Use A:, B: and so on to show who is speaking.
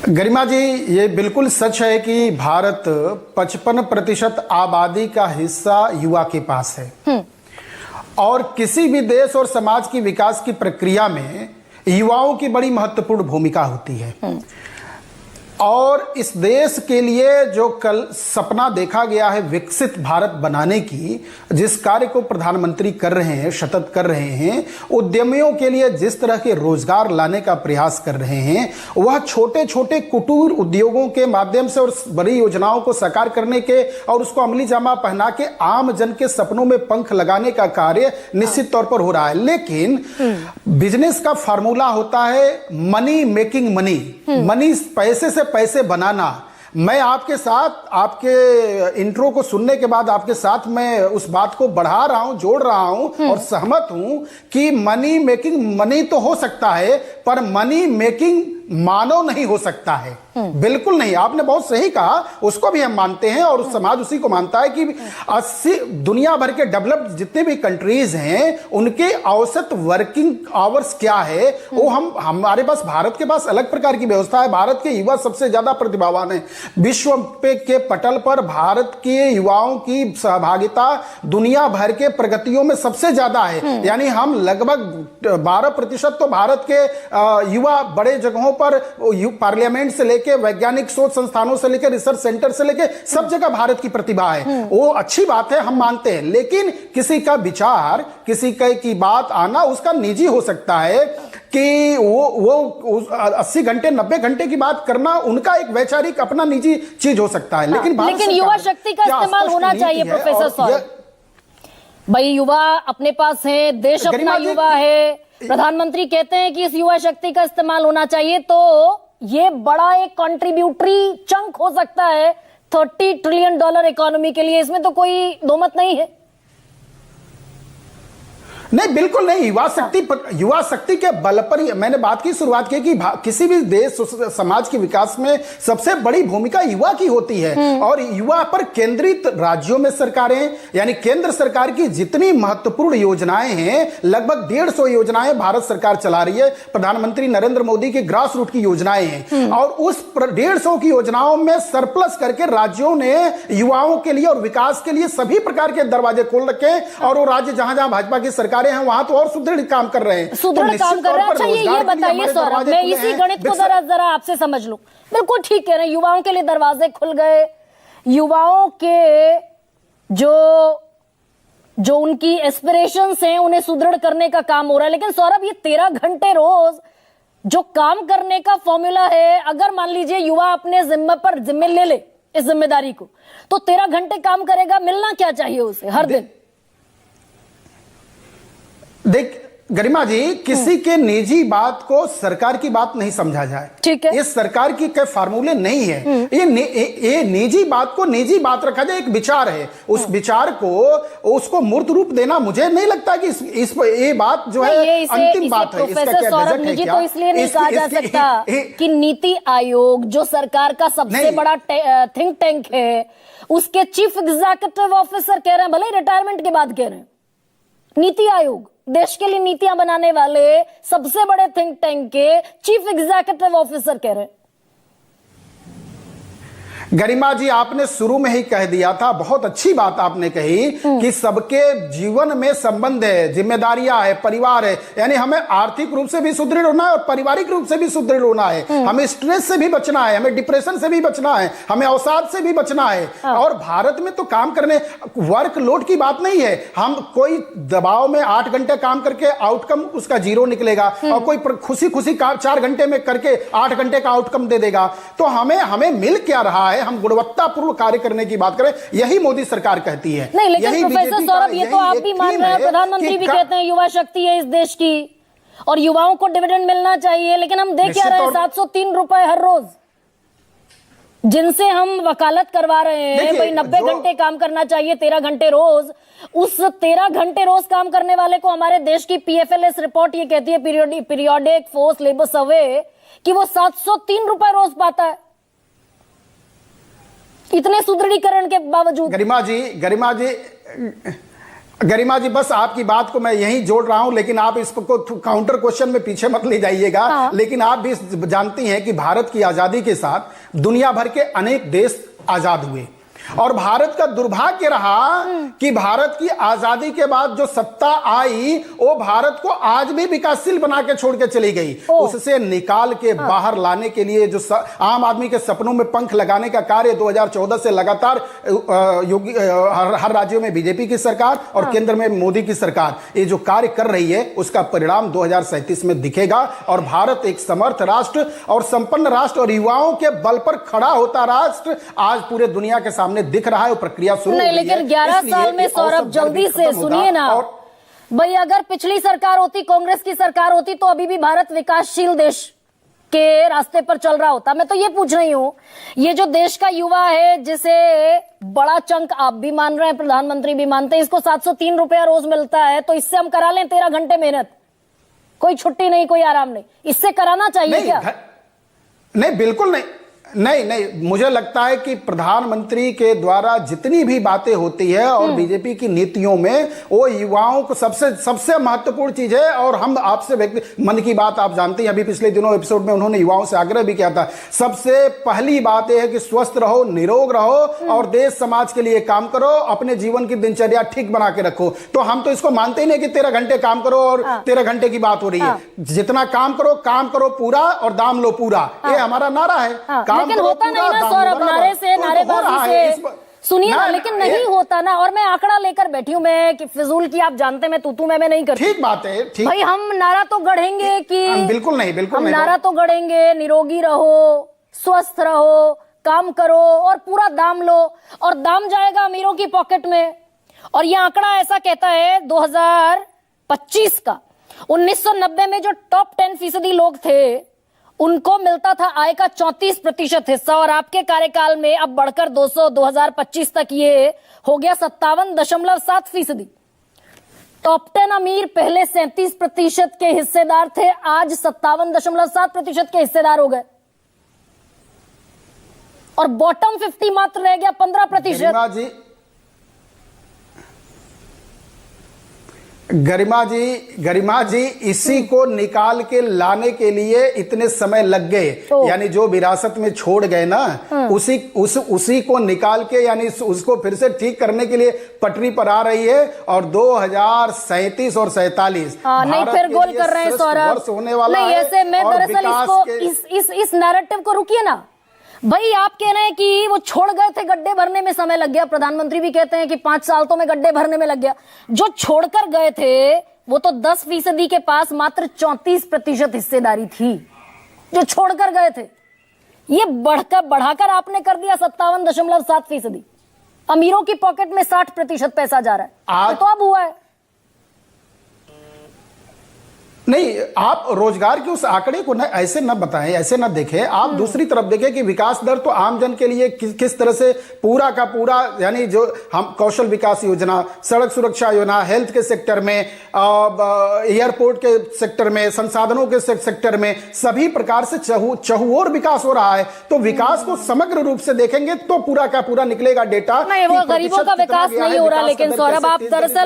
A: गरिमा जी, ये बिल्कुल सच है कि भारत 55% आबादी का हिस्सा युवा के पास है और किसी भी देश और समाज की विकास की प्रक्रिया में युवाओं की बड़ी महत्वपूर्ण भूमिका होती है। और इस देश के लिए जो कल सपना देखा गया है विकसित भारत बनाने की, जिस कार्य को प्रधानमंत्री कर रहे हैं, सतत कर रहे हैं, उद्यमियों के लिए जिस तरह के रोजगार लाने का प्रयास कर रहे हैं, वह छोटे छोटे कुटीर उद्योगों के माध्यम से और बड़ी योजनाओं को साकार करने के और उसको अमली जामा पहना के आम जन के सपनों में पंख लगाने का कार्य निश्चित तौर पर हो रहा है। लेकिन बिजनेस का फार्मूला होता है मनी मेकिंग मनी, मनी पैसे से पैसे बनाना। मैं आपके साथ, आपके इंट्रो को सुनने के बाद आपके साथ मैं उस बात को बढ़ा रहा हूं, जोड़ रहा हूं और सहमत हूं कि मनी मेकिंग मनी तो हो सकता है, पर मनी मेकिंग मानव नहीं हो सकता है। बिल्कुल नहीं, आपने बहुत सही कहा, उसको भी हम मानते हैं और समाज उसी को मानता है कि 80 दुनिया भर के डेवलप्ड जितने भी कंट्रीज हैं उनके औसत वर्किंग आवर्स क्या है, वो हमारे पास, भारत के पास अलग प्रकार की व्यवस्था है। भारत के युवा सबसे ज्यादा प्रतिभावान है। विश्व के पटल पर भारत के युवाओं की सहभागिता दुनिया भर के प्रगतियों में सबसे ज्यादा है। यानी हम लगभग 12% तो भारत के युवा बड़े जगहों पर, पार्लियामेंट से लेकर वैज्ञानिक शोध संस्थानों से लेकर रिसर्च सेंटर से लेकर सब जगह भारत की प्रतिभा है। वो अच्छी बात है, हम मानते हैं। लेकिन किसी का विचार, किसी की बात आना उसका निजी हो सकता है कि वो 80 घंटे 90 घंटे की बात करना उनका एक वैचारिक अपना निजी चीज हो सकता है।
B: लेकिन युवा शक्ति का इस्तेमाल होना चाहिए प्रोफेसर सौरभ भाई। युवा अपने पास है, देश अपना युवा है, प्रधानमंत्री कहते हैं कि इस युवा शक्ति का इस्तेमाल होना चाहिए, तो ये बड़ा एक कंट्रीब्यूटरी चंक हो सकता है $30 ट्रिलियन इकोनॉमी के लिए। इसमें तो कोई दो मत नहीं है।
A: नहीं, बिल्कुल नहीं। युवा शक्ति के बल पर ही मैंने बात की शुरुआत की कि किसी भी देश समाज के विकास में सबसे बड़ी भूमिका युवा की होती है। और युवा पर केंद्रित राज्यों में सरकारें, यानी केंद्र सरकार की जितनी महत्वपूर्ण योजनाएं हैं, लगभग 150 योजनाएं भारत सरकार चला रही है। प्रधानमंत्री नरेंद्र मोदी की ग्रास रूट की योजनाएं हैं और उस 150 की योजनाओं में सरप्लस करके राज्यों ने युवाओं के लिए और विकास के लिए सभी प्रकार के दरवाजे खोल रखे। और वो राज्य जहां जहां भाजपा की सरकार हैं वहां तो और सुदृढ़ काम कर रहे हैं,
B: सुदृढ़ काम कर रहे हैं। अच्छा, ये बताइए सौरभ, मैं इसी गणित को जरा आपसे समझ लूं। बिल्कुल ठीक कह रहे हैं, युवाओं के लिए दरवाजे खुल गए, युवाओं के जो उनकी एस्पिरेशंस हैं उन्हें सुदृढ़ करने का काम हो रहा है। लेकिन सौरभ, ये 13 घंटे रोज जो काम करने का फॉर्मूला है, अगर मान लीजिए युवा अपने जिम्मे ले ले इस जिम्मेदारी को, तो 13 घंटे काम करेगा, मिलना क्या चाहिए उसे हर दिन?
A: देख गरिमा जी, किसी के निजी बात को सरकार की बात नहीं समझा जाए।
B: ठीक है,
A: ये सरकार की के फार्मूले नहीं है। ये निजी बात को निजी बात रखा जाए, एक विचार है, उस विचार को उसको मूर्त रूप देना मुझे नहीं लगता कि ये बात जो है अंतिम बात है। इसका क्या गजट है क्या?
B: तो इसलिए नहीं कहा जा सकता कि नीति आयोग जो सरकार का सबसे बड़ा थिंक टैंक है, उसके चीफ एग्जीक्यूटिव ऑफिसर कह रहे हैं, भले ही रिटायरमेंट के बाद कह रहे हैं, नीति आयोग देश के लिए नीतियां बनाने वाले सबसे बड़े थिंक टैंक के चीफ एग्जीक्यूटिव ऑफिसर कह रहे हैं।
A: गरिमा जी, आपने शुरू में ही कह दिया था, बहुत अच्छी बात आपने कही कि सबके जीवन में संबंध है, जिम्मेदारियां है, परिवार है। यानी हमें आर्थिक रूप से भी सुदृढ़ होना है और पारिवारिक रूप से भी सुदृढ़ होना है। हमें स्ट्रेस से भी बचना है, हमें डिप्रेशन से भी बचना है, हमें अवसाद से भी बचना है। और भारत में तो काम करने, वर्कलोड की बात नहीं है। हम कोई दबाव में 8 घंटे काम करके आउटकम उसका 0 निकलेगा और कोई खुशी खुशी 4 घंटे में करके 8 घंटे का आउटकम दे देगा। तो हमें मिल क्या रहा है? हम गुणवत्तापूर्ण कार्य करने की बात करें, यही मोदी सरकार कहती है।
B: नहीं, लेकिन प्रोफेसर सौरभ, ये तो आप भी मान रहे हैं, प्रधानमंत्री भी कहते हैं युवा शक्ति है इस देश की और युवाओं को डिविडेंड मिलना चाहिए। लेकिन हम देख क्या रहे हैं, 703 रुपए हर रोज जिनसे हम वकालत करवा रहे हैं, भाई 90 घंटे काम करना चाहिए, 13 घंटे रोज। उस 13 घंटे रोज काम करने वाले को हमारे देश की PFLS रिपोर्ट ये कहती है, पीरियोडिक फोर्स लेबर सर्वे, कि वो 703 रुपए रोज पाता है, इतने सुदृढ़ीकरण के बावजूद।
A: गरिमा जी, गरिमा जी, बस आपकी बात को मैं यहीं जोड़ रहा हूं, लेकिन आप इसको काउंटर क्वेश्चन में पीछे मत ले जाइएगा।
B: हाँ।
A: लेकिन आप भी जानती हैं कि भारत की आजादी के साथ दुनिया भर के अनेक देश आजाद हुए, और भारत का दुर्भाग्य रहा कि भारत की आजादी के बाद जो सत्ता आई वो भारत को आज भी विकासशील बना के छोड़ के चली गई। उससे निकाल के बाहर लाने के लिए जो आम आदमी के सपनों में पंख लगाने का कार्य 2014 से लगातार योगी हर राज्यों में बीजेपी की सरकार और केंद्र में मोदी की सरकार ये जो कार्य कर रही है, उसका परिणाम 2037 में दिखेगा, और भारत एक समर्थ राष्ट्र और संपन्न राष्ट्र और युवाओं के बल पर खड़ा होता राष्ट्र आज पूरे दुनिया के सामने दिख रहा है। वो प्रक्रिया शुरू
B: नहीं, लेकिन 11 साल में सौरभ, जल्दी से सुनिए ना भाई, अगर पिछली सरकार होती, कांग्रेस की सरकार होती, तो अभी भी भारत विकासशील देश के रास्ते पर चल रहा होता। मैं तो ये पूछ रही हूं, ये जो देश का युवा है, जिसे बड़ा चंक आप भी मान रहे हैं, प्रधानमंत्री भी मानते हैं, इसको 703 रुपया रोज मिलता है, तो इससे हम करा लें 13 घंटे मेहनत, कोई छुट्टी नहीं, कोई आराम नहीं, इससे कराना चाहिए क्या?
A: नहीं, बिल्कुल नहीं। मुझे लगता है कि प्रधानमंत्री के द्वारा जितनी भी बातें होती है और बीजेपी की नीतियों में, वो युवाओं को सबसे महत्वपूर्ण चीज है। और हम आपसे मन की बात आप जानते हैं, अभी पिछले दिनों एपिसोड में उन्होंने युवाओं से आग्रह भी किया था, सबसे पहली बात यह है कि स्वस्थ रहो, निरोग रहो और देश समाज के लिए काम करो, अपने जीवन की दिनचर्या ठीक बना के रखो। तो हम तो इसको मानते ही नहीं कि 13 घंटे काम करो और 13 घंटे की बात हो रही है। जितना काम करो पूरा और दाम लो पूरा, ये हमारा नारा है।
B: लेकिन होता नहीं ना सौरभ, नारे से, नारेबाजी से, सुनिए ना, लेकिन नहीं होता ना। और मैं आंकड़ा लेकर बैठी हूं, मैं कि फिजूल की, आप जानते हैं मैं तूतू मैं नहीं करती।
A: ठीक बात है, ठीक
B: भाई, हम नारा तो गढ़ेंगे कि
A: बिल्कुल नहीं,
B: हम नारा तो गढ़ेंगे, निरोगी रहो, स्वस्थ रहो, काम करो और पूरा दाम लो, और दाम जाएगा अमीरों की पॉकेट में। और यह आंकड़ा ऐसा कहता है 2025 का, 1990 में जो टॉप 10% लोग थे, उनको मिलता था आय का 34% हिस्सा, और आपके कार्यकाल में अब बढ़कर 2025 तक ये हो गया 57.7%। टॉप 10 अमीर पहले 37% के हिस्सेदार थे, आज 57.7% के हिस्सेदार हो गए, और बॉटम 50 मात्र रह गया 15%।
A: गरिमा जी, इसी को निकाल के लाने के लिए इतने समय लग गए, यानी जो विरासत में छोड़ गए ना, उसी को निकाल के, यानी उसको फिर से ठीक करने के लिए पटरी पर आ रही है। और 2037 और 47
B: नहीं, फिर गोल कर रहे हैं सौरभ,
A: होने वाला
B: नहीं, ऐसे मैं दरअसल इसको इस नैरेटिव को रुकिए ना भाई। आप कह रहे हैं कि वो छोड़ गए थे, गड्ढे भरने में समय लग गया, प्रधानमंत्री भी कहते हैं कि 5 साल तो में गड्ढे भरने में लग गया। जो छोड़कर गए थे वो तो 10% के पास मात्र 34% हिस्सेदारी थी, जो छोड़कर गए थे। ये बढ़ाकर आपने कर दिया 57.7%। अमीरों की पॉकेट में 60% पैसा जा रहा है, तो अब हुआ है।
A: नहीं, आप रोजगार के उस आंकड़े को ऐसे न बताएं, ऐसे न देखें। आप दूसरी तरफ देखें कि विकास दर तो आम जन के लिए किस तरह से पूरा का पूरा, यानी जो हम कौशल विकास योजना, सड़क सुरक्षा योजना, हेल्थ के सेक्टर में, एयरपोर्ट के सेक्टर में, संसाधनों के सेक्टर में, सभी प्रकार से चहुओर विकास हो रहा है। तो विकास को समग्र रूप से देखेंगे तो पूरा का पूरा निकलेगा डेटा।
B: नहीं, वो गरीबों का विकास नहीं हो रहा। लेकिन सौरभ, आप दरअसल